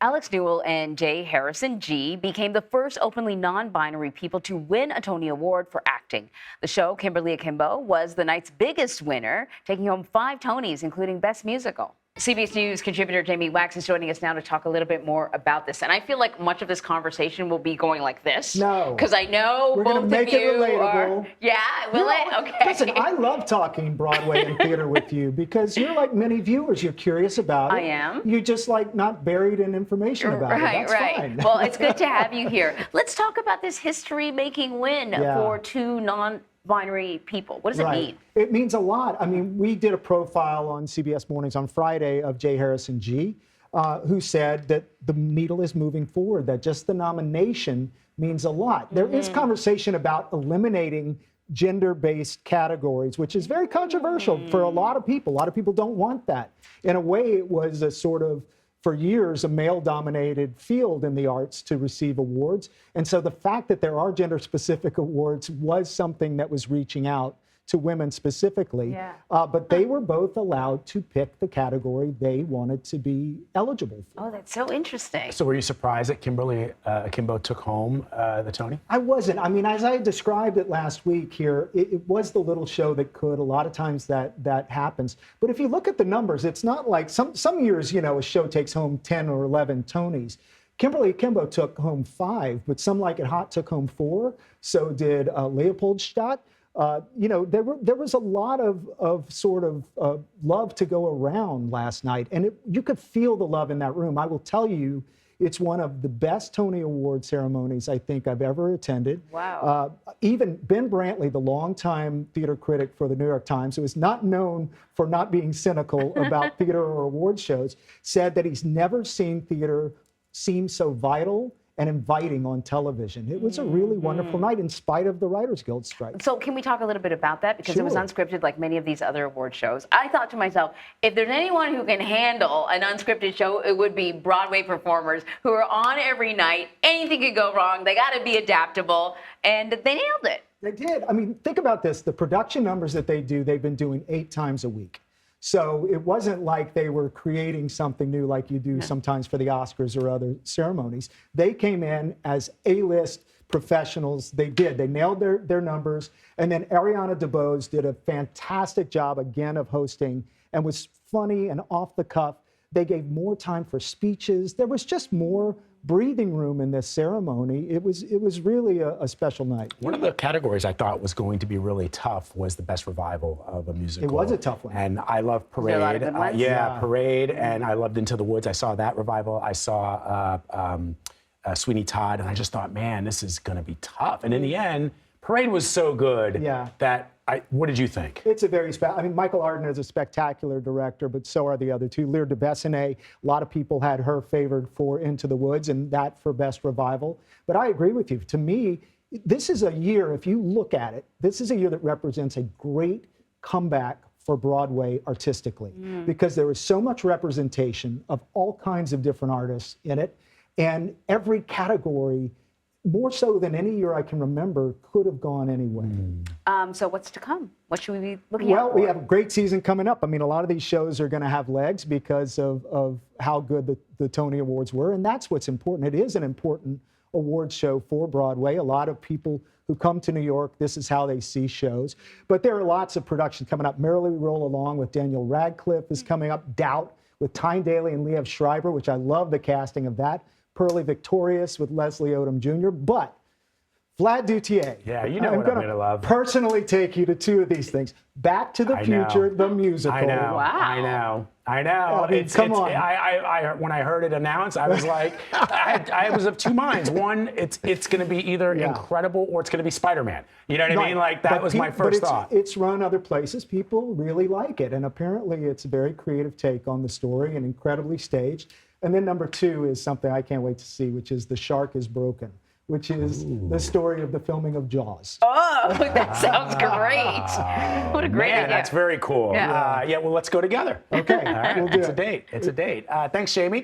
Alex Newell and Jay Harrison G became the first openly non-binary people to win a Tony Award for acting. The show, Kimberly Akimbo, was the night's biggest winner, taking home 5 Tonys, including Best Musical. CBS News contributor Jamie Wax is joining us now to talk a little bit more about this. And I feel like much of this conversation will be going like this. No. Because I know We're both gonna make of you it relatable. are... Yeah, will it? Okay. Listen, I love talking Broadway and theater with you because you're like many viewers. You're curious about it. I am. You're just like not buried in information about it. That's fine. Well, it's good to have you here. Let's talk about this history-making win for 2 non-binary people. What does it mean? It means a lot. I mean, we did a profile on CBS Mornings on Friday of Jay Harrison G, who said that the needle is moving forward, that just the nomination means a lot. There is conversation about eliminating gender-based categories, which is very controversial for a lot of people. A lot of people don't want that. In a way, it was a sort of, for years, a male-dominated field in the arts to receive awards. And so the fact that there are gender-specific awards was something that was reaching out to women specifically. But they were both allowed to pick the category they wanted to be eligible for. Oh, that's so interesting. So were you surprised that Kimberly Akimbo took home the Tony? I wasn't. I mean, as I described it last week here, it was the little show that could. A lot of times that happens. But if you look at the numbers, it's not like some years, you know, a show takes home 10 or 11 Tonys. Kimberly Akimbo took home 5, but Some Like It Hot took home 4. So did Leopoldstadt. You know, there was a lot of sort of love to go around last night, and you could feel the love in that room. I will tell you, it's one of the best Tony Award ceremonies I think I've ever attended. Wow. Even Ben Brantley, the longtime theater critic for the New York Times, who is not known for not being cynical about theater or award shows, said that he's never seen theater seem so vital and inviting on television. It was a really wonderful night in spite of the Writers Guild strike. So can we talk a little bit about that? Because it was unscripted like many of these other award shows. I thought to myself, if there's anyone who can handle an unscripted show, it would be Broadway performers who are on every night. Anything could go wrong. They got to be adaptable. And they nailed it. They did. I mean, think about this. The production numbers that they do, they've been doing 8 times a week. So it wasn't like they were creating something new like you do sometimes for the Oscars or other ceremonies. They came in as A-list professionals. They did. They nailed their numbers. And then Ariana DeBose did a fantastic job, again, of hosting and was funny and off the cuff. They gave more time for speeches. There was just more breathing room in this ceremony. It was really a special night. One of the categories I thought was going to be really tough was the best revival of a musical. It was a tough one. And I love Parade. There a lot of good ones? Parade, and I loved Into the Woods. I saw that revival. I saw Sweeney Todd, and I just thought, man, this is going to be tough. And in the end, Parade was so good that what did you think? It's a very I mean, Michael Arden is a spectacular director, but so are the other two. Lear de Bessonet, a lot of people had her favored for Into the Woods and that for Best Revival. But I agree with you. To me, this is a year, if you look at it, this is a year that represents a great comeback for Broadway artistically, because there was so much representation of all kinds of different artists in it, and every category, more so than any year I can remember, could have gone anyway. So what's to come? What should we be looking at? Well, for? we have a great season coming up. I mean, a lot of these shows are going to have legs because of how good the Tony Awards were, and that's what's important. It is an important award show for Broadway. A lot of people who come to New York, this is how they see shows. But there are lots of productions coming up. Merrily We Roll Along with Daniel Radcliffe is coming up. Doubt with Tyne Daly and Liev Schreiber, which I love the casting of that. Pearly Victorious with Leslie Odom Jr., but Vlad Doutier. Yeah, you know what I'm going to love. Personally take you to 2 of these things. Back to the Future, the musical. I know. Wow. I know. I mean, come on. When I heard it announced, I was like, I was of 2 minds. One, it's going to be either incredible or it's going to be Spider-Man. You know what I mean? Like, that was my first thought. It's run other places. People really like it. And apparently it's a very creative take on the story and incredibly staged. And then number 2 is something I can't wait to see, which is The Shark is Broken, which is the story of the filming of Jaws. Oh, that sounds great. What a great idea. That's very cool. Yeah, well, let's go together. Okay, we'll do it. It's a date. Thanks, Jamie.